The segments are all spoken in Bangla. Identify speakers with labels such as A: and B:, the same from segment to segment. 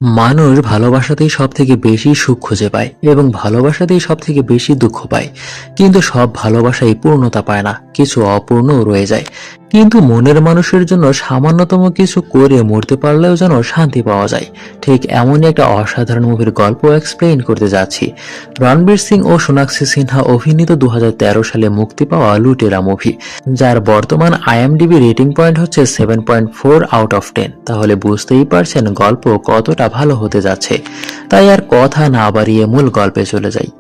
A: মানুষ ভালোবাসাতেই সবথেকে বেশি সুখ খুঁজে পায় এবং ভালোবাসাতেই সবথেকে বেশি দুঃখ পায়। কিন্তু সব ভালোবাসাই পূর্ণতা পায় না, কিছু অপূর্ণও রয়ে যায়। কিন্তু মনের মানুষের জন্য সামান্যতম কিছু করে মরতে পারলেও যেন শান্তি পাওয়া যায়। ঠিক এমনই একটা অসাধারণ মুভির গল্প এক্সপ্লেইন করতে যাচ্ছি। রণবীর সিং ও সোনাক্ষী সিনহা অভিনীত 2013 সালে মুক্তি পাওয়া লুটেরা মুভি, যার বর্তমান আইএমডিবি রেটিং পয়েন্ট হচ্ছে 7.4/10। তাহলে বুঝতেই পারছেন গল্প কতটা ভালো হতে যাচ্ছে। তাই আর কথা না বাড়িয়ে মূল গল্পে চলে যাই।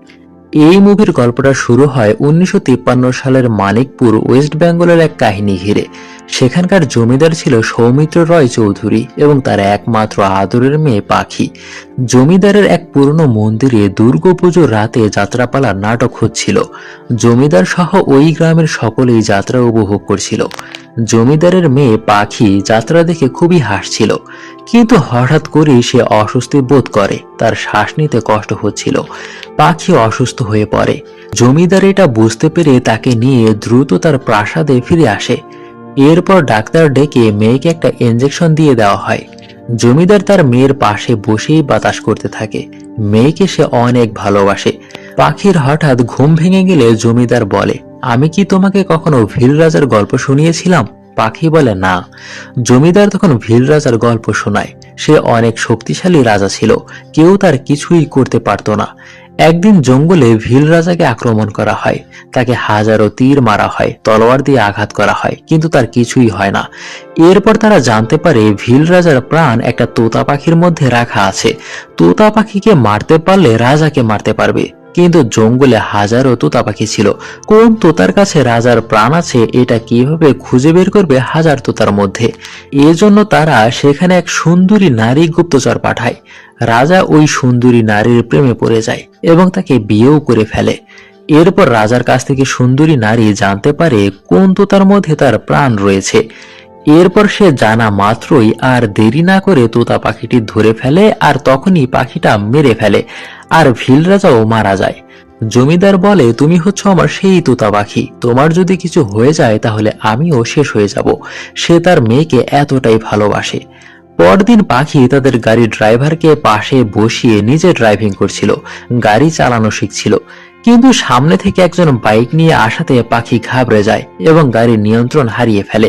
A: এই মুভির গল্পটা শুরু হয় 1953 সালের মানিকপুর, ওয়েস্ট বেঙ্গলের এক কাহিনী ঘিরে। সেখানকার জমিদার ছিল সৌমিত্র রয় চৌধুরী এবং তার একমাত্র আদরের মেয়ে পাখি। জমিদারের এক পুরনো মন্দিরে দুর্গাপুজোর রাতে যাত্রাপালার নাটক হচ্ছিল। জমিদার সহ ওই গ্রামের সকলেই যাত্রা উপভোগ করছিল। জমিদারের মেয়ে পাখি যাত্রা দেখে খুবই হাসছিল, কিন্তু হঠাৎ করেই সে অস্বস্তি বোধ করে, তার শ্বাস নিতে কষ্ট হচ্ছিল। পাখি অসুস্থ হয়ে পড়ে। জমিদার এটা বুঝতে পেরে তাকে নিয়ে দ্রুত তার প্রাসাদে ফিরে আসে। এরপর ডাক্তার ডেকে মেয়েকে একটা ইনজেকশন দিয়ে দেওয়া হয়। জমিদার তার মেয়ের পাশে বসেই বাতাস করতে থাকে। মেয়েকে সে অনেক ভালোবাসে। পাখির হঠাৎ ঘুম ভেঙে গেলে জমিদার বলে, আমি কি তোমাকে কখনো ভীল রাজার গল্প শুনিয়েছিলাম? পাখি বলে, না। জমিদার তখন ভীল রাজার গল্প শোনায়। সে অনেক শক্তিশালী রাজা ছিল, কেউ তার কিছুই করতে পারত না। একদিন জঙ্গলে ভীল রাজাকে আক্রমণ করা হয়। তাকে হাজারো তীর মারা হয়, তলোয়ার দিয়ে আঘাত করা হয়, কিন্তু তার কিছুই হয় না। এরপর তারা জানতে পারে ভীল রাজার প্রাণ একটা তোতা পাখির মধ্যে রাখা আছে। তোতা পাখিকে মারতে পারলে রাজাকে মারতে পারবে। কিন্তু জঙ্গলে হাজারো তোতা পাখি ছিল, কোন তোতার কাছে রাজার প্রাণ আছে এটা কিভাবে খুঁজে বের করবে হাজার তোতার মধ্যে? এজন্য তারা সেখানে এক সুন্দরী নারী গুপ্তচর পাঠায়। রাজা ওই সুন্দরী নারীর প্রেমে পড়ে যায় এবং তাকে বিয়েও করে ফেলে। এরপর রাজার কাছ থেকে সুন্দরী নারী জানতে পারে কোন তোতার মধ্যে তার প্রাণ রয়েছে। এরপর সে জানা মাত্রই আর দেরি না করে তোতা পাখিটি ধরে ফেলে, আর তখনই পাখিটা মেরে ফেলে, আর ভীল রাজাও মারা যায়। জমিদার বলে, তুমি হচ্ছ আমার সেই তোতা পাখি, তোমার যদি কিছু হয়ে যায় তাহলে আমিও শেষ হয়ে যাব। সে তার মেয়েকে এতটাই ভালোবাসে। পরদিন পাখি তাদের গাড়ির ড্রাইভারকে পাশে বসিয়ে নিজে ড্রাইভিং করছিল, গাড়ি চালানো শিখছিল। কিন্তু সামনে থেকে একজন বাইক নিয়ে আসাতে পাখি ঘাবড়ে যায় এবং গাড়ির নিয়ন্ত্রণ হারিয়ে ফেলে,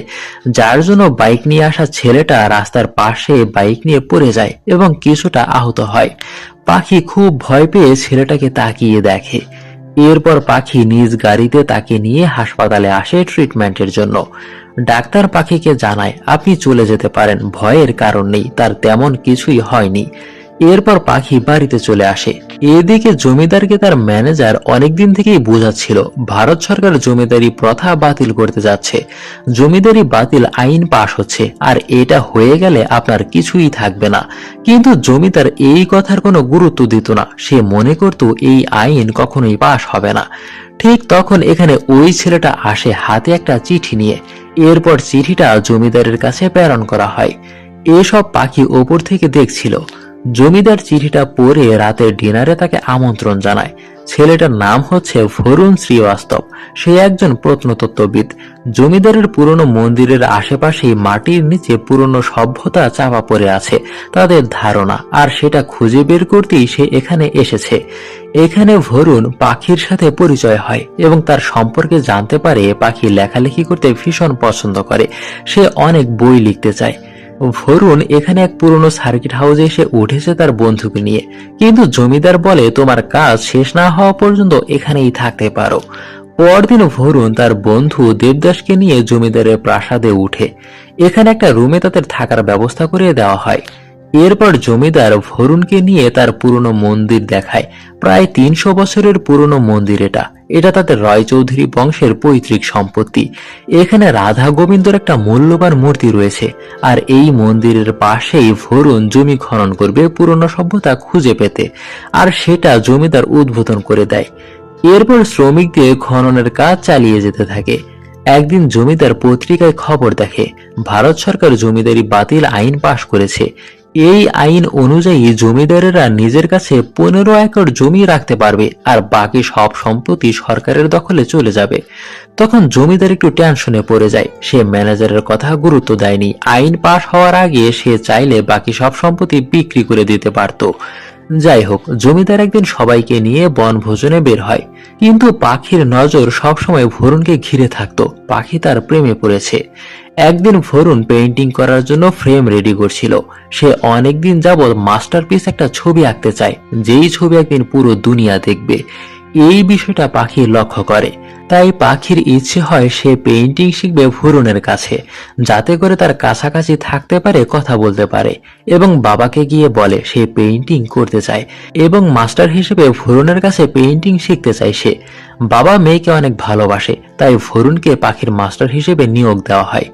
A: যার জন্য বাইক নিয়ে আসা ছেলেটা রাস্তার পাশে বাইক নিয়ে পড়ে যায় এবং কিছুটা আহত হয়। পাখি খুব ভয় পেয়ে ছেলেটাকে তাকিয়ে দেখে। এরপর পাখি নিজ গাড়িতে তাকে নিয়ে হাসপাতালে আসে ট্রিটমেন্টের জন্য। ডাক্তার পাখিকে জানায়, আপনি চলে যেতে পারেন, ভয়ের কারণ নেই, তার তেমন কিছুই হয়নি। এরপর পাখি বাড়িতে চলে আসে। এদিকে জমিদারকে তার ম্যানেজার অনেকদিন থেকেই বোঝাচ্ছিল ভারত সরকার জমিদারি প্রথা বাতিল করতে যাচ্ছে। জমিদারি বাতিল আইন পাশ হচ্ছে, আর এটা হয়ে গেলে আপনার কিছুই থাকবে না। কিন্তু জমিদার এই কথার কোনো গুরুত্ব দিত না। সে মনে করত এই আইন কখনোই পাশ হবে না। ঠিক তখন এখানে ওই ছেলেটা আসে হাতে একটা চিঠি নিয়ে। এরপর চিঠিটা জমিদারের কাছে প্রেরণ করা হয়। এসব পাখি ওপর থেকে দেখছিল। জমিদার চিঠিটা পড়ে রাতের ডিনারে তাকে আমন্ত্রণ জানায়। ছেলেটার নাম হচ্ছে ভরুণ শ্রীবাস্তব। সে একজন প্রত্নতত্ত্ববিদ। জমিদারের পুরনো মন্দিরের আশেপাশেই মাটির নিচে পুরনো সভ্যতা চাপা পড়ে আছে তাদের ধারণা, আর সেটা খুঁজে বের করতেই সে এখানে এসেছে। এখানে ভরুণ পাখির সাথে পরিচয় হয় এবং তার সম্পর্কে জানতে পারে পাখি লেখালেখি করতে ভীষণ পছন্দ করে, সে অনেক বই লিখতে চায়। ভরুণ এখানে এক পুরনো সার্কিট হাউসে এসে উঠেছে তার বন্ধুকে নিয়ে, কিন্তু জমিদার বলে তোমার কাজ শেষ না হওয়া পর্যন্ত এখানেই থাকতে পারো। পরদিন ভরুণ তার বন্ধু দেবদাসকে নিয়ে জমিদারের প্রাসাদে উঠে। এখানে একটা রুমে তাদের থাকার ব্যবস্থা করে দেওয়া হয়। এরপর জমিদার ভরুণকে নিয়ে তার পুরনো মন্দির দেখায়। প্রায় 300 বছরের পুরনো মন্দির এটা। এটা তাদের রয় চৌধুরী বংশের পৈতৃক সম্পত্তি। এখানে রাধা গোবিন্দর একটা মূল্যবান মূর্তি রয়েছে, আর এই মন্দিরের পাশেই ভরুণ জমি খনন করবে পুরনো সভ্যতা খুঁজে পেতে, আর সেটা জমিদার উদ্বোধন করে দেয়। এরপর শ্রমিক দিয়ে খননের কাজ চালিয়ে যেতে থাকে। একদিন জমিদার পত্রিকায় খবর দেখে ভারত সরকার জমিদারি বাতিল আইন পাশ করেছে। এই আইন অনুযায়ী জমিদারেরা নিজের কাছে 15 একর জমি রাখতে পারবে, আর বাকি সব সম্পত্তি সরকারের দখলে চলে যাবে। তখন জমিদার একটু টেনশনে পড়ে যায়। সে ম্যানেজারের কথা গুরুত্ব দেয়নি। আইন পাশ হওয়ার আগে সে চাইলে বাকি সব সম্পত্তি বিক্রি করে দিতে পারত। যাই হোক, জমিদার একদিন সবাইকে নিয়ে বনভোজনে বের হয়, কিন্তু পাখির নজর সবসময় ভরুণকে ঘিরে থাকতো। পাখি তার প্রেমে পড়েছে। একদিন ভরুণ পেইন্টিং করার জন্য ফ্রেম রেডি করছিল। সে অনেকদিন যাবৎ মাস্টারপিস একটা ছবি আঁকতে চায়, যেই ছবি একদিন পুরো দুনিয়া দেখবে। এই বিষয়টা পাখি লক্ষ্য করে। তাই পাখির ইচ্ছে হয় সে পেইন্টিং শিখবে ভরুণের কাছে, যাতে করে তার কাছাকাছি থাকতে পারে, কথা বলতে পারে এবং বাবাকে গিয়ে বলে সে পেইন্টিং করতে চায় এবং মাস্টার হিসেবে ভরুণের কাছে পেইন্টিং শিখতে চায় সে। বাবা মেয়েকে অনেক ভালোবাসে, তাই ভরুণকে পাখির মাস্টার হিসেবে নিয়োগ দেওয়া হয়।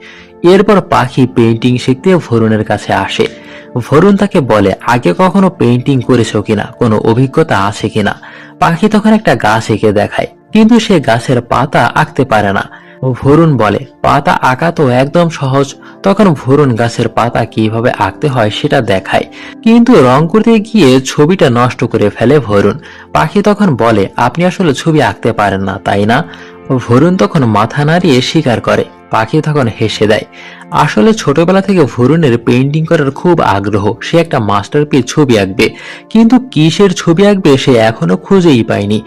A: এরপর পাখি পেইন্টিং শিখতে ভরুণের কাছে আসে। ভরুণ তাকে বলে আগে কখনো পেইন্টিং করেছো কিনা, কোনো অভিজ্ঞতা আছে কিনা। পাখি তখন একটা গাছ এঁকে দেখায়, কিন্তু সে গাছের পাতা আঁকতে পারে না। ভরুণ বলে পাতা আঁকা তো একদম সহজ। তখন ভরুণ গাছের পাতা কিভাবে আঁকতে হয় সেটা দেখায়, কিন্তু রং করতে গিয়ে ছবিটা নষ্ট করে ফেলে ভরুণ। পাখি তখন বলে আপনি আসলে ছবি আঁকতে পারেন না, তাই না? ভরুণ তখন মাথা নাড়িয়ে স্বীকার করে। পাখি তখন হেসে দেয়। আসলে ছোটবেলা থেকে ভরুণের পেইন্টিং করার খুব আগ্রহ। সে একটা মাস্টারপিস ছবি আঁকবে, কিন্তু কিসের ছবি আঁকবে সে এখনো খুঁজেই পায়নি।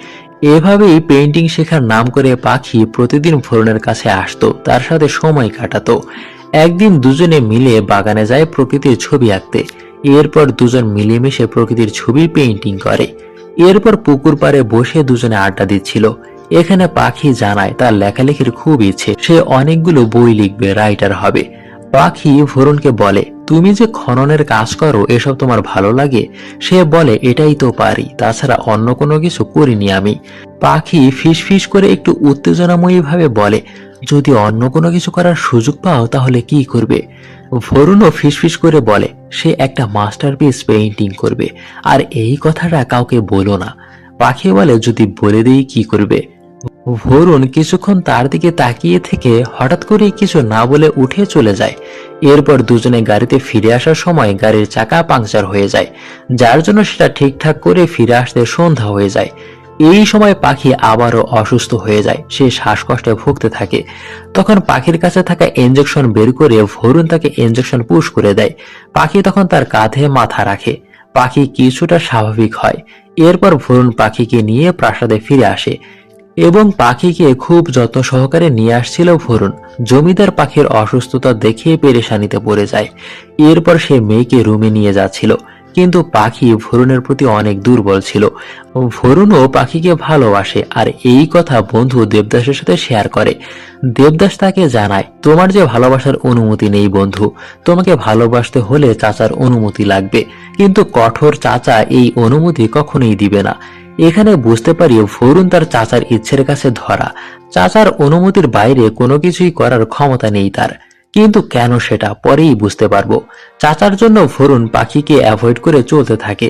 A: এভাবেই পেইন্টিং শেখার নাম করে পাখি প্রতিদিন ভরুণের কাছে আসতো, তার সাথে সময় কাটাতো। একদিন দুজনে মিলে বাগানে যায় প্রকৃতির ছবি আঁকতে। এরপর দুজন মিলেমিশে প্রকৃতির ছবি পেইন্টিং করে। এরপর পুকুর পাড়ে বসে দুজনে আড্ডা দিচ্ছিল। এখানে পাখি জানায় তার লেখালেখির খুব ইচ্ছে, সে অনেকগুলো বই লিখবে, রাইটার হবে। পাখি ভরুণকে বলে তুমি যে খননের কাজ করো এসব তোমার ভালো লাগে? সে বলে এটাই তো পারি, তাছাড়া অন্য কোনো কিছু করিনি আমি। পাখি ফিস ফিস করে একটু উত্তেজনাময়ী ভাবে বলে যদি অন্য কোনো কিছু করার সুযোগ পাও তাহলে কি করবে? ভরুণও ফিসফিস করে বলে সে একটা মাস্টারপিস পেইন্টিং করবে, আর এই কথাটা কাউকে বলো না। পাখি বলে যদি বলে দেই কি করবে? ভরুণ কিছুক্ষণ তার দিকে তাকিয়ে থেকে হঠাৎ করে কিছু না বলে উঠে চলে যায়। এরপর দুজনে গাড়িতে ফিরে আসার সময় গাড়ির চাকা পাংচার হয়ে যায়, যার জন্য সেটা ঠিকঠাক করে ফিরে আসতে সন্ধ্যা হয়ে যায়। এই সময় পাখি আবারও অসুস্থ হয়ে যায়, সে শ্বাসকষ্টে ভুগতে থাকে। তখন পাখির কাছে থাকা ইনজেকশন বের করে ভরুণ তাকে ইনজেকশন পুশ করে দেয়। পাখি তখন তার কাঁধে মাথা রাখে। পাখি কিছুটা স্বাভাবিক হয়। এরপর ভরুণ পাখিকে নিয়ে প্রাসাদে ফিরে আসে এবং পাখিকে খুব যত্ন সহকারে নিয়ে আসছিল ভরুণ। জমিদার পাখির অসুস্থতা দেখে পেরেশানিতে পড়ে যায়। এরপর সে মেয়েকে রুমে নিয়ে যাচ্ছিল, কিন্তু পাখি ভরুণের প্রতি অনেক দুর্বল ছিল। ভরুণও পাখিকে ভালোবাসে, আর এই কথা বন্ধু দেবদাসের সাথে শেয়ার করে। দেবদাস তাকে জানায় তোমার যে ভালোবাসার অনুমতি নেই বন্ধু, তোমাকে ভালোবাসতে হলে চাচার অনুমতি লাগবে, কিন্তু কঠোর চাচা এই অনুমতি কখনোই দিবে না। এখানে বুঝতে পারি ভরুণ তার চাচার ইচ্ছের কাছে ধরা। চাচার অনুমতির বাইরে কোনো কিছুই করার ক্ষমতা নেই তার, কিন্তু কেন সেটা পরেই বুঝতে পারবো। চাচার জন্য ভরুণ পাখিকে অ্যাভয়েড করে চলতে থাকে।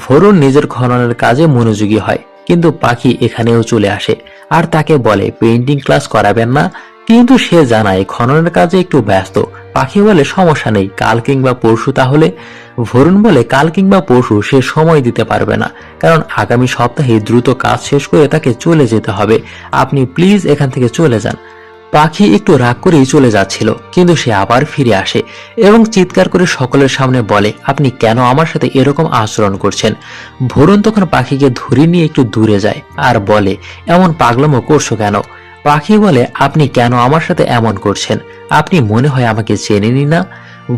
A: ভরুণ নিজের খননের কাজে মনোযোগী হয়, কিন্তু পাখি এখানেও চলে আসে আর তাকে বলে পেইন্টিং ক্লাস করাবেন না, কিন্তু সে জানায় খননের কাজে একটু ব্যস্ত। পাখি বলে সমস্যা নেই, কাল কিংবা পরশু তাহলে। ভরুণ বলে কাল কিংবা পরশু সে সময় দিতে পারবে না, কারণ আগামী সপ্তাহে দ্রুত কাজ শেষ করে তাকে চলে যেতে হবে। আপনি প্লিজ এখান থেকে চলে যান। পাখি একটু রাগ করেই চলে যাচ্ছিল, কিন্তু সে আবার ফিরে আসে এবং চিৎকার করে সকলের সামনে বলে আপনি কেন আমার সাথে এরকম আচরণ করছেন? ভরুণ তখন পাখিকে ধরে নিয়ে একটু দূরে যায় আর বলে এমন পাগলামো করছো কেন? পাখি বলে আপনি কেন আমার সাথে এমন করছেন? আপনি মনে হয় আমাকে চেনেনি না?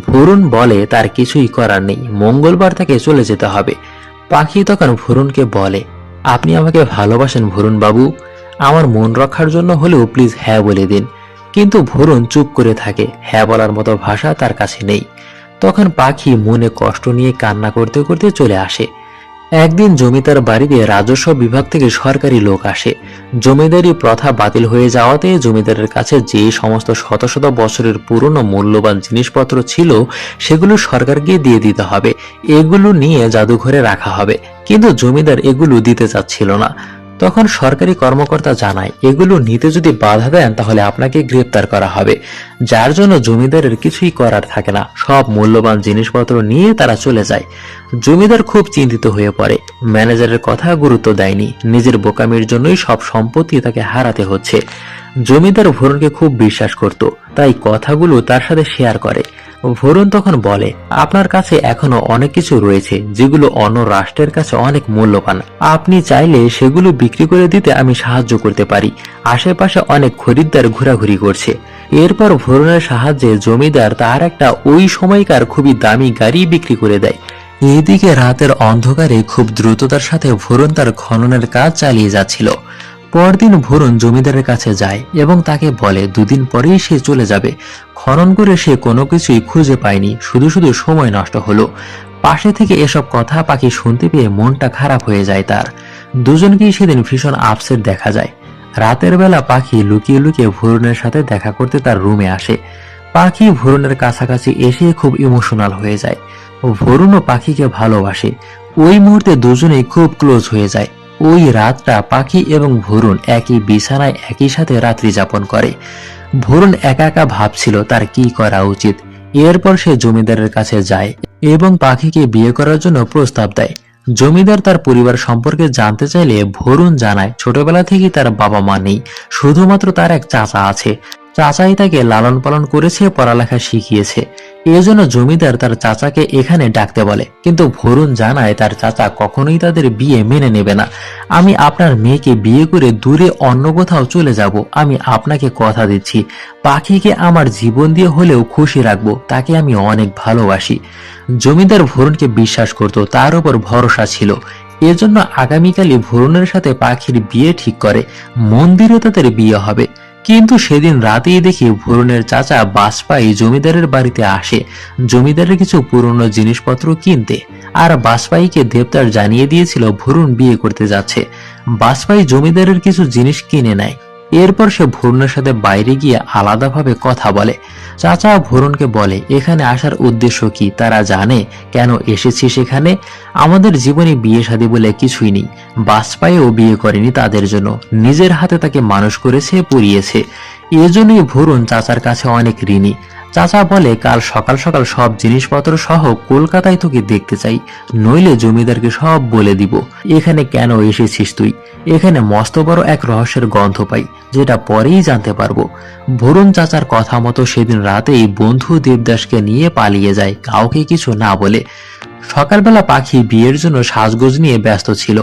A: ভরুণ বলে তার কিছুই করার নেই, মঙ্গলবার তাকে চলে যেতে হবে। পাখি তখন ভরুণকে বলে আপনি আমাকে ভালোবাসেন ভরুণ বাবু? আমার মন রক্ষার জন্য হলেও প্লিজ হ্যাঁ বলে দিন। কিন্তু ভরুণ চুপ করে থাকে, হ্যাঁ বলার মতো ভাষা তার কাছে নেই। তখন পাখি মনে কষ্ট নিয়ে কান্না করতে করতে চলে আসে। একদিন জমিদার বাড়িতে রাজস্ব বিভাগ থেকে সরকারি লোক আসে। জমিদারি প্রথা বাতিল হয়ে যাওয়াতে জমিদারের কাছে যে সমস্ত শত শত বছরের পুরনো মূল্যবান জিনিসপত্র ছিল সেগুলো সরকারকে দিয়ে দিতে হবে, এগুলো নিয়ে জাদুঘরে রাখা হবে। কিন্তু জমিদার এগুলো দিতে চাচ্ছিল না। তখন সরকারি কর্মকর্তা জানায় এগুলো নিতে যদি বাধা দেন তাহলে আপনাকে গ্রেপ্তার করা হবে, যার জন্য জমিদারের কিছুই করার থাকে না, সব মূল্যবান জিনিসপত্র নিয়ে তারা চলে যায়। জমিদার খুব চিন্তিত হয়ে পড়ে, ম্যানেজারের কথা গুরুত্ব দেয়নি, নিজের বোকামির জন্যই সব সম্পত্তি তাকে হারাতে হচ্ছে। জমিদার ভরুণকে খুব বিশ্বাস করত, তাই কথাগুলো তার সাথে শেয়ার করে। ভরুণ তখন বলে, আপনার কাছে এখনো অনেক কিছু রয়েছে যেগুলো অন্য রাষ্ট্রের কাছে অনেক মূল্যবান। আপনি চাইলে সেগুলো বিক্রি করে দিতে আমি সাহায্য করতে পারি। আশেপাশে অনেক খরিদ্দার ঘোরাঘুরি করছে। এরপর ভরুণের সাহায্যে জমিদার তার একটা ওই সময়কার খুবই দামি গাড়ি বিক্রি করে দেয়। এদিকে রাতের অন্ধকারে খুব দ্রুততার সাথে ভরুণ তার খননের কাজ চালিয়ে যাচ্ছিল। পরদিন ভরুণ জমিদারের কাছে যায় এবং তাকে বলে 2 দিন পরেই সে চলে যাবে। খনন করে সে কোনো কিছুই খুঁজে পায়নি, শুধু শুধু সময় নষ্ট হলো। পাশে থেকে এসব কথা পাখি শুনতে পেয়ে মনটা খারাপ হয়ে যায় তার। দুজনকেই সেদিন ভীষণ আপসেট দেখা যায়। রাতের বেলা পাখি লুকিয়ে লুকিয়ে ভরুণের সাথে দেখা করতে তার রুমে আসে। পাখি ভরুণের কাছাকাছি এসে খুব ইমোশনাল হয়ে যায়। ভরুণও পাখিকে ভালোবাসে। ওই মুহূর্তে দুজনেই খুব ক্লোজ হয়ে যায়। ওই রাতটা পাখি এবং ভরুণ একই বিছানায় একই সাথে রাত্রি যাপন করে। ভরুণ একা একা ভাবছিল তার কি করা উচিত। এরপর সে জমিদারের কাছে যায় এবং পাখিকে বিয়ে করার জন্য প্রস্তাব দেয়। জমিদার তার পরিবার সম্পর্কে জানতে চাইলে ভরুণ জানায় ছোটবেলা থেকেই তার বাবা মা নেই, শুধুমাত্র তার এক চাচা আছে। চাচাই তাকে লালন পালন করেছে, পড়ালেখা শিখিয়েছে। এজন্য জমিদার তার চাচাকে এখানে ডাকতে বলে, কিন্তু ভরুণ জানায় তার চাচা কখনোই তাদের বিয়ে মেনে নেবে না। আমি আপনার মেয়েকে বিয়ে করে দূরে অন্য কোথাও চলে যাব। আমি আপনাকে কথা দিচ্ছি, পাখিকে আমার জীবন দিয়ে হলেও খুশি রাখবো। তাকে আমি অনেক ভালোবাসি। জমিদার ভরুণকে বিশ্বাস করত, তার উপর ভরসা ছিল। এজন্য আগামীকালই ভরুণের সাথে পাখির বিয়ে ঠিক করে। মন্দিরে তাদের বিয়ে হবে। কিন্তু সেদিন রাতেই দেখি ভরুণের চাচা বাজপাই জমিদারের বাড়িতে আসে জমিদারের কিছু পুরনো জিনিসপত্র কিনতে। আর বাজপাইকে দেবতার জানিয়ে দিয়েছিল ভরুণ বিয়ে করতে যাচ্ছে। বাজপাই জমিদারের কিছু জিনিস কিনে নেয়। এরপর সে ভরুণের সাথে বাইরে গিয়ে আলাদাভাবে কথা বলে। চাচা ভরুণকে বলে, এখানে আসার উদ্দেশ্য কি? তারা জানে কেন এসেছি সেখানে? আমাদের জীবনে বিয়ে শাদী বলে কিছুই নেই। বাজপাইও বিয়ে করেনি তাদের জন্য, নিজের হাতে তাকে মানুষ করেছে, পড়িয়েছে। এজন্যই ভরুণ চাচার কাছে অনেক ঋণী। চাচা বলে, কাল সকাল সকাল সব জিনিসপত্র সহ কলকাতায় তোকে দেখতে চাই, নইলে জমিদারকে সব বলে দিব এখানে কেন এসেছিস তুই। এখানে মস্ত বড় এক রহস্যের গন্ধ পাই, যেটা পরেই জানতে পারবো। ভরুণ চাচার কথা মতো সেদিন রাতেই বন্ধু দেবদাসকে নিয়ে পালিয়ে যায়, কাউকে কিছু না বলে। সকালবেলা পাখি বিয়ের জন্য সাজগোজ নিয়ে ব্যস্ত ছিল।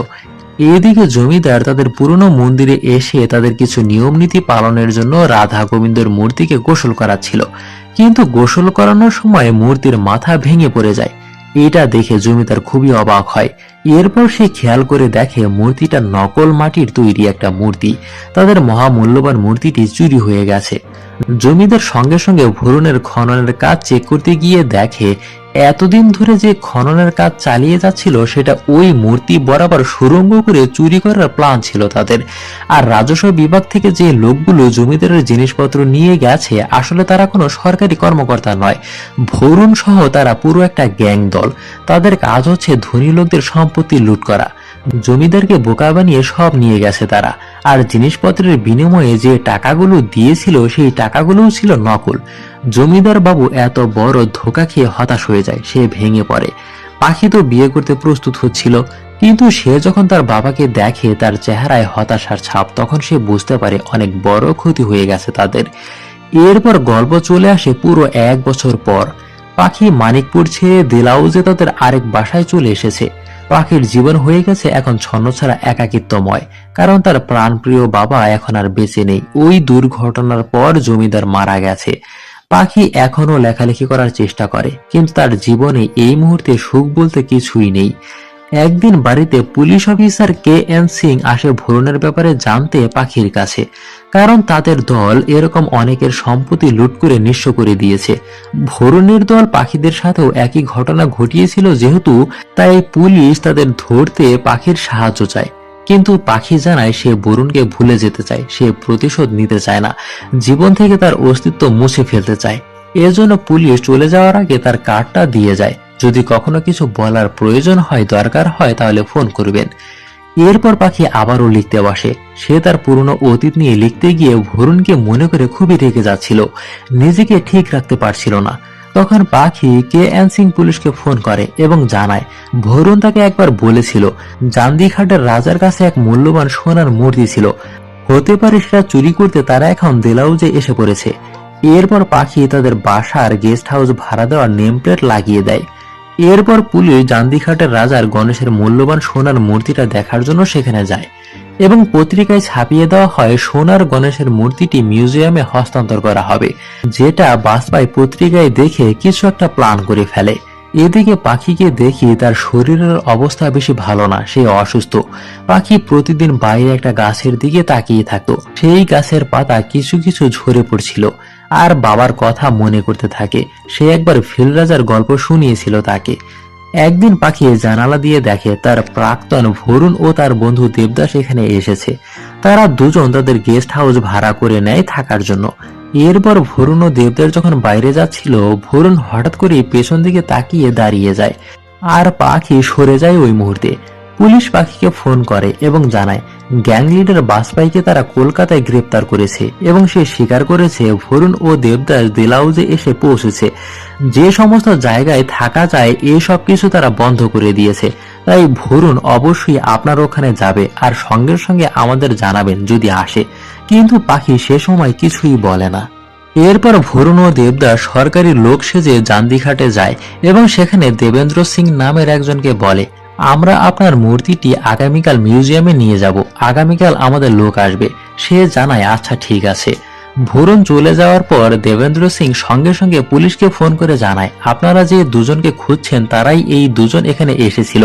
A: এদিকে জমিদার তাদের পুরনো মন্দিরে এসে তাদের কিছু নিয়ম নীতি পালনের জন্য রাধা গোবিন্দর মূর্তিকে গোসল করাচ্ছিল। কিন্তু গোসল করানোর সময় মূর্তির মাথা ভেঙে পড়ে যায়। এটা দেখে জমিদার খুবই অবাক হয়। এরপর সে খেয়াল করে দেখে মূর্তিটা নকল মাটির তৈরি একটা মূর্তি। তাদের মহামূল্যবান মূর্তিটি চুরি হয়ে গেছে। জমিদার সঙ্গে সঙ্গে ভরুণের খননের কাজ চেক করতে গিয়ে দেখে এতদিন ধরে যে খননের কাজ চালিয়ে যাচ্ছিল সেটা ওই মূর্তি বরাবর সুড়ঙ্গ করে চুরি করার প্ল্যান ছিল তাদের। আর রাজস্ব বিভাগ থেকে যে লোকগুলো জমিদারের জিনিসপত্র নিয়ে গেছে আসলে তারা কোনো সরকারি কর্মকর্তা নয়। ভরুণ সহ তারা পুরো একটা গ্যাং দল। তাদের কাজ হচ্ছে ধনী লোকদের সম্পত্তি লুট করা। জমিদারকে বোকা বানিয়ে সব নিয়ে গেছে তারা। আর জিনিসপত্রের বিনিময়ে যে টাকাগুলো দিয়েছিল সেই টাকাগুলোও ছিল নকল। জমিদার বাবু এত বড় ধোঁকা খেয়ে হতাশ হয়ে যায়, সে ভেঙে পড়ে। পাখি তো বিয়ে করতে প্রস্তুত হচ্ছিল, কিন্তু সে যখন তার বাবাকে দেখে তার চেহারায় হতাশার ছাপ, তখন সে বুঝতে পারে অনেক বড় ক্ষতি হয়ে গেছে তাদের। এরপর গল্প চলে আসে পুরো 1 বছর পর। পাখি মানিকপুর ছেড়ে দেলাউজে তাদের আরেক বাসায় চলে এসেছে। পাখির জীবন হয়ে গেছে এখন ছন্নছাড়া একাকিত্বময়, কারণ তার প্রাণপ্রিয় বাবা এখন আর বেঁচে নেই। ওই দুর্ঘটনার পর জমিদার মারা গেছে। পাখি এখনো লেখালেখি করার চেষ্টা করে, কিন্তু তার জীবনে এই মুহূর্তে সুখ বলতে কিছুই নেই। একদিন বাড়িতে পুলিশ অফিসার KN সিং আসে ভরুণের ব্যাপারে জানতে পাখির কাছে, কারণ তাদের দল এরকম অনেকের সম্পত্তি লুট করে নিঃস্ব করে দিয়েছে। ভরুণের দল পাখিদের সাথেও একই ঘটনা ঘটিয়েছিল যেহেতু, তাই পুলিশ তাদের ধরতে পাখির সাহায্য চায়। কিন্তু পাখি জানায় সে বরুণকে ভুলে যেতে চায়, সে প্রতিশোধ নিতে চায় না, জীবন থেকে তার অস্তিত্ব মুছে ফেলতে চায়। এজন্য পুলিশ চলে যাওয়ার আগে তার কার্ডটা দিয়ে যায়, যদি কখনো কিছু বলার প্রয়োজন হয়, দরকার হয়, তাহলে ফোন করবেন। এরপর পাখি আবারও লিখতে বসে। সে তার পুরনো অতীত নিয়ে লিখতে গিয়ে ভরুণকে মনে করে খুবই রেগে যাচ্ছিল, নিজেকে ঠিক রাখতে পারছিল না। তখন পাখি KN সিং পুলিশকে ফোন করে এবং জানায় ভরুণ তাকে একবার বলেছিল জান্দিঘাটের রাজার কাছে এক মূল্যবান সোনার মূর্তি ছিল। হতে পারে সেটা চুরি করতে তারা এখন দেলাউজে এসে পড়েছে। এরপর পাখি তাদের বাসার গেস্ট হাউস ভাড়া দেওয়ার নেম প্লেট লাগিয়ে দেয়। এরপর পুলিশ জান্দিঘাটের রাজার গণেশের মূল্যবান সোনার মূর্তিটা দেখার জন্য সেখানে যায় এবং পত্রিকায় ছাপিয়ে দেওয়া হয় সোনার গণেশের মূর্তিটি মিউজিয়ামে হস্তান্তর করা হবে, যেটা বাসপাই পত্রিকায় দেখে কিছু একটা প্ল্যান করে ফেলে। এদিকে পাখিকে দেখি তার শরীরের অবস্থা বেশি ভালো না, সে অসুস্থ। পাখি প্রতিদিন বাইরে একটা গাছের দিকে তাকিয়ে থাকতো, সেই গাছের পাতা কিছু কিছু ঝরে পড়ছিল আর বাবার কথা মনে করতে থাকে। সে একবার ফিল রাজার গল্প শুনিয়েছিল তাকে। একদিন পাখি জানালা দিয়ে দেখে তার প্রাক্তন ভরুণ ও তার বন্ধু দেবদাস এখানে এসেছে। তারা দুজন তাদের গেস্ট হাউস ভাড়া করে নেয় থাকার জন্য। এরপর ভরুণ ও দেবদাস যখন বাইরে যাচ্ছিল, ভরুণ হঠাৎ করে পেছন দিকে তাকিয়ে দাঁড়িয়ে যায় আর পাখি সরে যায় ওই মুহূর্তে। পুলিশ পাখিকে ফোন করে এবং জানায় গ্যাং লিডার বাসপাইকে তারা কলকাতায় গ্রেপ্তার করেছে এবং সে স্বীকার করেছে ভরুণ ও দেবদাস দেলাউজে এসে পৌঁছেছে। যে সমস্ত জায়গায় থাকা যায় এসব কিছু তারা বন্ধ করে দিয়েছে। তাই ভরুণ অবশ্যই আপনার ওখানে যাবে আর সঙ্গে সঙ্গে আমাদের জানাবেন যদি আসে। কিন্তু পাখি সে সময় কিছুই বলে না। এরপর ভরুণ ও দেবদাস সরকারি লোক সেজে জান্দিঘাটে যায় এবং সেখানে দেবেন্দ্র সিং নামের একজনকে বলে, আমরা আপনার মূর্তিটি আগামীকাল মিউজিয়ামে নিয়ে যাব, আগামীকাল আমাদের লোক আসবে। সে জানায় আচ্ছা ঠিক আছে। ভরুণ চলে যাওয়ার পর দেবেন্দ্র সিং সঙ্গে সঙ্গে পুলিশকে ফোন করে জানায় আপনারা যে দুজনকে খুঁজছেন তারাই এই দুজন এখানে এসেছিল,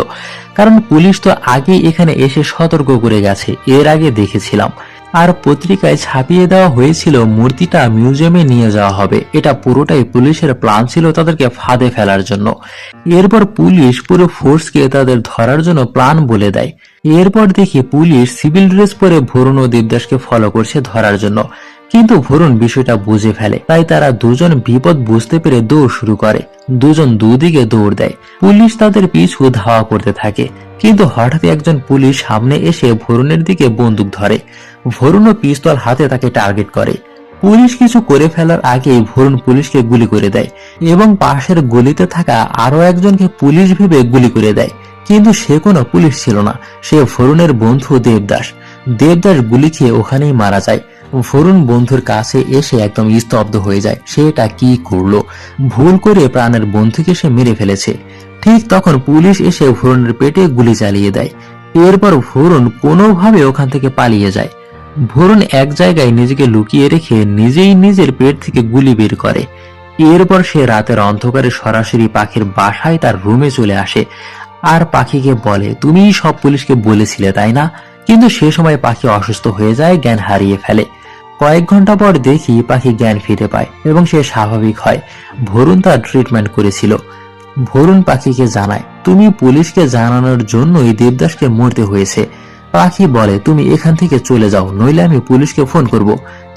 A: কারণ পুলিশ তো আগেই এখানে এসে সতর্ক করে গেছে, এর আগে দেখেছিলাম। আর পত্রিকায় ছাপিয়ে দেওয়া হয়েছিল মূর্তিটা মিউজিয়ামে নিয়ে যাওয়া হবে। এটা পুরোটাই পুলিশের প্ল্যান ছিল তাদেরকে ফাঁদে ফেলার জন্য। এরপর পুলিশ পুরো ফোর্সকে তাদের ধরার জন্য প্ল্যান বলে দেয়। এরপর দেখি পুলিশ সিভিল ড্রেস পরে ভরুণ ও দেবদাসকে ফলো করছে ধরার জন্য, কিন্তু ভরুণ বিষয়টা বুঝে ফেলে। তাই তারা দুজন বিপদ বুঝতে পেরে দৌড় শুরু করে। দুজন দুদিকে দৌড় দেয়। পুলিশ তাদের পিছু ধাওয়া করতে থাকে, কিন্তু হঠাৎ একজন পুলিশ সামনে এসে ভরুণের দিকে বন্দুক ধরে। ভরুণ ও পিস্তল হাতে তাকে টার্গেট করে। পুলিশ কিছু করে ফেলার আগেই ভরুণ পুলিশকে গুলি করে দেয় এবং পাশের গলিতে থাকা আরো একজনকে পুলিশ ভেবে গুলি করে দেয়, কিন্তু সে কোনো পুলিশ ছিল না, সে ভরুণের বন্ধু দেবদাস। দেবদাস গুলি খেয়ে ওখানেই মারা যায়। ভরুণ বন্ধুর কাছে এসে একদম স্তব্ধ হয়ে যায়, সে এটা কি করলো, ভুল করে প্রাণের বন্ধুকে সে মেরে ফেলেছে। ঠিক তখন পুলিশ এসে ভরুণের পেটে গুলি চালিয়ে দেয়। এরপর ভরুণ কোনোভাবে ওখান থেকে পালিয়ে যায়। ভরুণ এক জায়গায় নিজেকে লুকিয়ে রেখে নিজেই নিজের পেট থেকে গুলি বের করে। এরপর সে রাতের অন্ধকারে সরাসরি পাখির বাসায় তার রুমে চলে আসে আর পাখিকে বলে তুমি সব পুলিশকে বলেছিলে তাই না? কিন্তু সে সময় পাখি অসুস্থ হয়ে যায়, জ্ঞান হারিয়ে ফেলে। কয়েক ঘন্টা পর দেখি পাখি জ্ঞান ফিরে পায় এবং সে স্বাভাবিক হয়। ভরুণ তার ট্রিটমেন্ট করেছিল। ভরুণ পাখিকে জানায় তুমি পুলিশকে জানানোর জন্যই দেবদাসকে মরতে হয়েছে। পাখি বলে তুমি এখান থেকে চলে যাও, নইলে আমি পুলিশকে ফোন করব।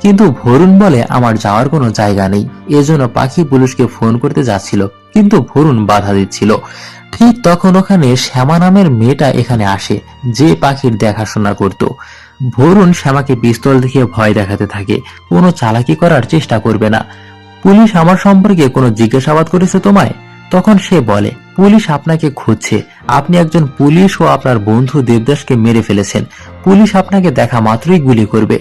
A: কিন্তু ভরুণ বলে আমার যাওয়ার কোনো জায়গা নেই। এজন্য পাখি পুলিশকে ফোন করতে যাচ্ছিল, কিন্তু ভরুণ বাধা দিচ্ছিল। ঠিক তখন ওখানে শ্যামা নামের মেয়েটা এখানে আসে, যে পাখির দেখাশোনা করত। ভরুণ শ্যামাকে পিস্তল দেখিয়ে ভয় দেখাতে থাকে, কোনো চালাকি করার চেষ্টা করবে না। পুলিশ আমার সম্পর্কে কোনো জিজ্ঞাসাবাদ করেছে তোমায়? তখন সে বলে পুলিশ আপনাকে খুঁজছে, আপনি একজন পুলিশ ও আপনার বন্ধু দেবদাসকে মেরে ফেলেছেন, পুলিশ আপনাকে দেখা মাত্রই গুলি করবে।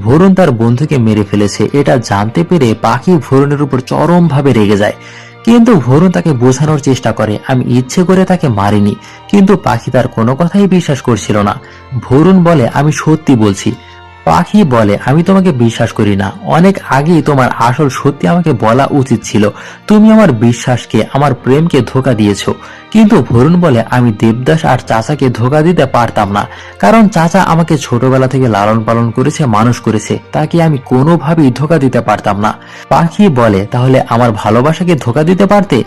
A: ভরুণ তার বন্ধুকে মেরে ফেলেছে এটা জানতে পেরে পাখি ভরুণের উপর চরম ভাবে রেগে যায়, কিন্তু ভরুণ তাকে বোঝানোর চেষ্টা করে আমি ইচ্ছে করে তাকে মারিনি। কিন্তু পাখি তার কোনো কথাই বিশ্বাস করছিল না। ভরুণ বলে আমি সত্যি বলছি। পাখি বলে আমি তোমাকে বিশ্বাস করি না, অনেক আগেই তোমার আসল সত্যি আমাকে বলা উচিত ছিল, তুমি আমার বিশ্বাসকে আমার প্রেমকে ধোঁকা দিয়েছো। কিন্তু ভরুণ বলে আমি দেবদাস আর চাচাকে ধোঁকা দিতে পারতাম না, কারণ চাচা আমাকে ছোটবেলা থেকে লালন পালন করেছে, মানুষ করেছে, তাকে আমি কোনোভাবেই ধোঁকা দিতে পারতাম না। পাখি বলে তাহলে আমার ভালোবাসাকে ধোঁকা দিতে পারতে?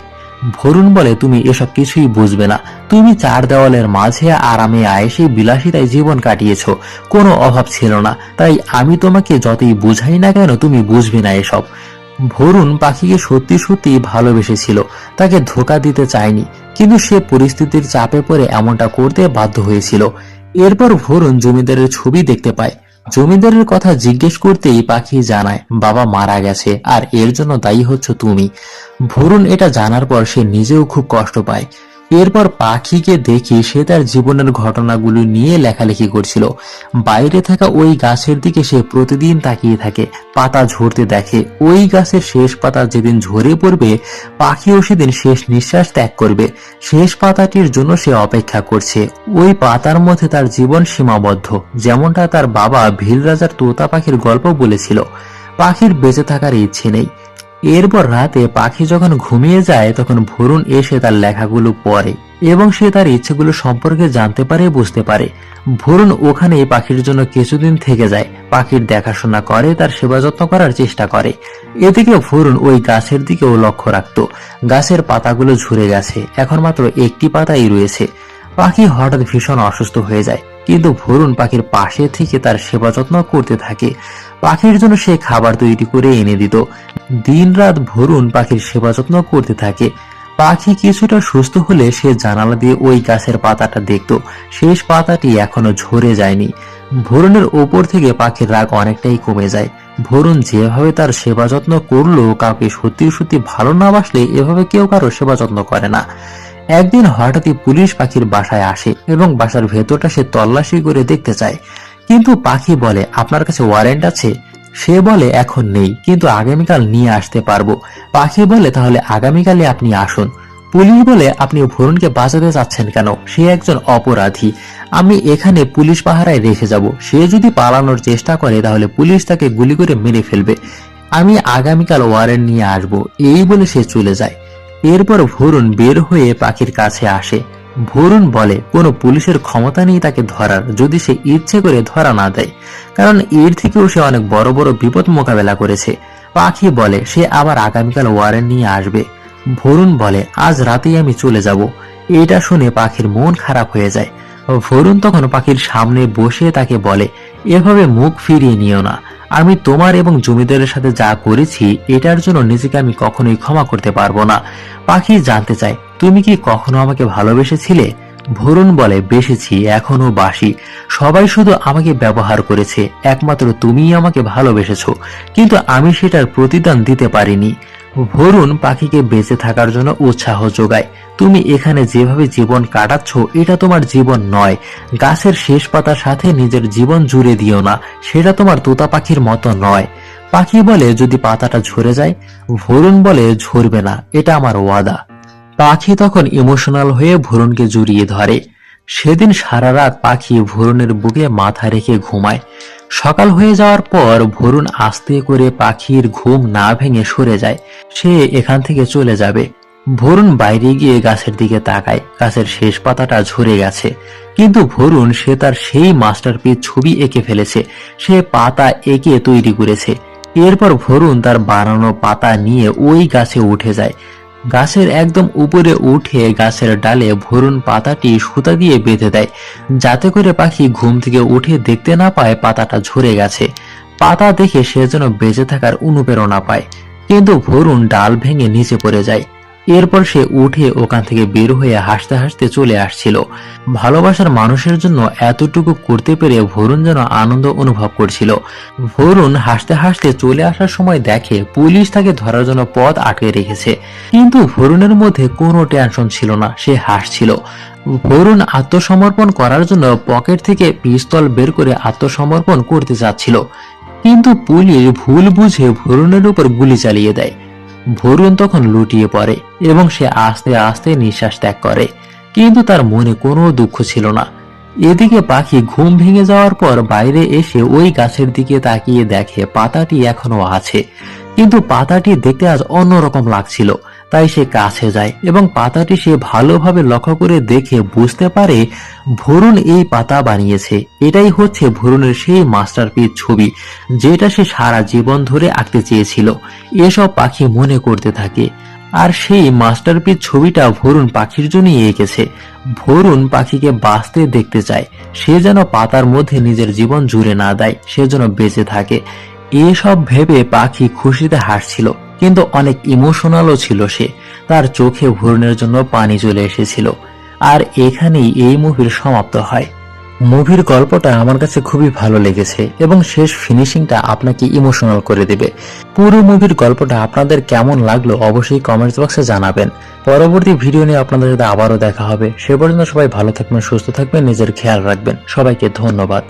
A: ভরুণ বলে তুমি এসব কিছুই বুঝবে না, তুমি চার দেওয়ালের মাঝে আরামে আয়েসে বিলাসিতায় জীবন কাটিয়েছো, কোনো অভাব ছিল না, তাই আমি তোমাকে যতই বুঝাই না কেন তুমি বুঝবে না এসব। ভরুণ পাখিকে সত্যি সত্যি ভালোবেসেছিল, তাকে ধোঁকা দিতে চায়নি, কিন্তু সে পরিস্থিতির চাপে পড়ে এমনটা করতে বাধ্য হয়েছিল। এরপর ভরুণ জমিদারের ছবি দেখতে পায়। জমিদারের কথা জিজ্ঞেস করতেই পাখি জানায় বাবা মারা গেছে আর এর জন্য দায়ী হচ্ছে তুমি। ভরুণ এটা জানার পর সে নিজেও খুব কষ্ট পায়। এরপর পাখিকে দেখি সে তার জীবনের ঘটনাগুলো নিয়ে লেখালেখি করছিল। বাইরে থাকা ওই গাছের দিকে সে প্রতিদিন তাকিয়ে থাকে, পাতা ঝরতে দেখে। ওই গাছের শেষ পাতা যেদিন ঝরে পড়বে, পাখিও সেদিন শেষ নিঃশ্বাস ত্যাগ করবে। শেষ পাতাটির জন্য সে অপেক্ষা করছে। ওই পাতার মধ্যে তার জীবন সীমাবদ্ধ, যেমনটা তার বাবা ভীল রাজার তোতা পাখির গল্প বলেছিল। পাখির বেঁচে থাকার ইচ্ছে নেই। এরপর রাতে পাখি যখন ঘুমিয়ে যায়, তখন ভরুণ এসে তার লেখাগুলো পড়ে এবং সে তার ইচ্ছেগুলো সম্পর্কে জানতে পারে, বুঝতে পারে। ভরুণ ওখানে পাখির জন্য কিছুদিন থেকে যায়, পাখির দেখাশোনা করে, তার সেবা যত্ন করার চেষ্টা করে। এদিকে ভরুণ ওই গাছের দিকেও লক্ষ্য রাখত। গাছের পাতাগুলো ঝরে গেছে, এখন মাত্র একটি পাতাই রয়েছে। পাখি হঠাৎ ভীষণ অসুস্থ হয়ে যায়, কিন্তু ভরুণ পাখির পাশে থেকে তার সেবা যত্ন করতে থাকে। পাখির জন্য সে খাবার তৈরি করে এনে দিত। দিনরাত ভরুণ পাখির সেবা যত্ন করতে থাকে। পাখি কিছুটা সুস্থ হলে সে জানালা দিয়ে ওই গাছের পাতাটা দেখত। শেষ পাতাটি এখনো ঝরে যায়নি। ভরুণের ওপর থেকে পাখির রাগ অনেকটাই কমে যায়। ভরুণ যেভাবে তার সেবা যত্ন করলো, কাউকে সত্যি সত্যি ভালো না বাসলে এভাবে কেউ কারো সেবা যত্ন করে না। একদিন হঠাৎই পুলিশ পাখির বাসায় আসে এবং বাসার ভেতরটা সে তল্লাশি করে দেখতে চায়। কিন্তু পাখি বলে, আপনার কাছে ওয়ারেন্ট আছে? সে বলে, এখন নেই, কিন্তু আগামীকাল নিয়ে আসতে পারবো। পাখি বলে, তাহলে আগামীকালে আপনি আসুন। পুলিশ বলে, আপনি ভরুণকে বাঁচাতে চাচ্ছেন কেন? সে একজন অপরাধী, আমি এখানে পুলিশ পাহারায় রেখে যাব। সে যদি পালানোর চেষ্টা করে তাহলে পুলিশ তাকে গুলি করে মেরে ফেলবে। আমি আগামীকাল ওয়ারেন্ট নিয়ে আসবো। এই বলে সে চলে যায়। এরপর ভরুণ বের হয়ে পাখির কাছে আসে। ভরুণ বলে, কোনো পুলিশের ক্ষমতা নেই তাকে ধরার, যদি সে ইচ্ছে করে ধরা না দেয়, কারণ এর থেকেও সে অনেক বড় বড় বিপদ মোকাবেলা করেছে। পাখি বলে, সে আবার আগামীকাল ওয়ারেন্ট নিয়ে আসবে। ভরুণ বলে, আজ রাতেই আমি চলে যাব। এটা শুনে পাখির মন খারাপ হয়ে যায়। ভরুণ তখন পাখির সামনে বসে তাকে বলে, এভাবে মুখ ফিরিয়ে নিও না। আমি তোমার এবং জমিদারের সাথে যা করেছি, এটার জন্য নিজেকে আমি কখনোই ক্ষমা করতে পারবো না। পাখি জানতে চায়, তুমি কি কখনো আমাকে ভালোবেসেছিলে? ভরুণ বলে, বেসেছি, এখনো বাসি। সবাই শুধু আমাকে ব্যবহার করেছে, একমাত্র তুমিই আমাকে ভালোবেসেছো, কিন্তু আমি সেটার প্রতিদান দিতে পারিনি। ভরুণ পাখিকে বেঁচে থাকার জন্য উৎসাহ যোগায়। তুমি এখানে যেভাবে জীবন কাটাচ্ছ, এটা তোমার জীবন নয়। গাছের শেষ পাতার সাথে নিজের জীবন জুড়ে দিও না, সেটা তোমার তোতা পাখির মতো নয়। পাখি বলে, যদি পাতাটা ঝরে যায়? ভরুণ বলে, ঝরবে না, এটা আমার ওয়াদা। পাখি তখন ইমোশনাল হয়ে ভরুণকে জড়িয়ে ধরে। সেদিন সারা রাত পাখি ভরুণের বুকে মাথা রেখে ঘুমায়। সকাল হয়ে যাওয়ার পর ভরুণ আস্তে করে পাখির ঘুম না ভেঙে সরে যায়। সে এখান থেকে চলে যাবে। ভরুণ বাইরে গিয়ে গাছের দিকে তাকায়, গাছের শেষ পাতাটা ঝরে গেছে। কিন্তু ভরুণ সে তার সেই মাস্টারপিস ছবি এঁকে ফেলেছে। সে পাতা এঁকে তৈরি করেছে। এরপর ভরুণ তার বানানো পাতা নিয়ে ওই গাছে উঠে যায়। গাছের একদম উপরে উঠে গাছের ডালে ভরুণ পাতাটি সুতা দিয়ে বেঁধে দেয়, যাতে করে পাখি ঘুম থেকে উঠে দেখতে না পায় পাতাটা ঝরে গেছে। পাতা দেখে সে যেন বেঁচে থাকার অনুপ্রেরণা পায়। কিন্তু ভরুণ ডাল ভেঙে নিচে পড়ে যায়। এরপর সে উঠে ওখান থেকে বের হয়ে হাসতে হাসতে চলে আসছিল। ভালোবাসার মানুষের জন্য এতটুকু করতে পেরে ভরুণ যেন আনন্দ অনুভব করছিল। ভরুণ হাসতে হাসতে চলে আসার সময় দেখে পুলিশ তাকে ধরার জন্য পথ আটকে রেখেছে, কিন্তু ভরুণের মধ্যে কোনো টেনশন ছিল না, সে হাসছিল। ভরুণ আত্মসমর্পণ করার জন্য পকেট থেকে পিস্তল বের করে আত্মসমর্পণ করতে চাচ্ছিল, কিন্তু পুলিশ ভুল বুঝে ভরুণের উপর গুলি চালিয়ে দেয়। ভরুণ তখন লুটিয়ে পড়ে এবং সে আস্তে আস্তে নিঃশ্বাস ত্যাগ করে, কিন্তু তার মনে কোনো দুঃখ ছিল না। এদিকে পাখি ঘুম ভেঙে যাওয়ার পর বাইরে এসে ওই গাছের দিকে তাকিয়ে দেখে পাতাটি এখনো আছে, কিন্তু পাতাটি দেখতে আজ অন্যরকম লাগছিল। তাই সে কাছে যায় এবং পাতাটি সে ভালোভাবে লক্ষ্য করে দেখে বুঝতে পারে ভরুণ এই পাতা বানিয়েছে। এটাই হচ্ছে ভরুণের সেই মাস্টারপিস ছবি, যেটা সে সারা জীবন ধরে আঁকতে চেয়েছিল। এসব পাখি মনে করতে থাকে, আর সেই মাস্টারপিস ছবিটা ভরুণ পাখির জন্যই এঁকেছে। ভরুণ পাখিকে বাঁচতে দেখতে চায়, সে যেন পাতার মধ্যে নিজের জীবন জুড়ে না দেয়, সে যেন বেঁচে থাকে। এসব ভেবে পাখি খুশিতে হাসছিল, কিন্তু অনেক ইমোশনালও ছিল সে। তার চোখে ভরুণের জন্য পানি চলে এসেছিল। আর এখানেই এই মুভির সমাপ্ত হয়। মুভির গল্পটা আমার কাছে খুবই ভালো লেগেছে এবং শেষ ফিনিশিংটা আপনাকে ইমোশনাল করে দেবে। পুরো মুভির গল্পটা আপনাদের কেমন লাগলো অবশ্যই কমেন্টস বক্সে জানাবেন। পরবর্তী ভিডিও নিয়ে আপনাদের সাথে আবারও দেখা হবে। সে পর্যন্ত সবাই ভালো থাকবেন, সুস্থ থাকবেন, নিজের খেয়াল রাখবেন। সবাইকে ধন্যবাদ।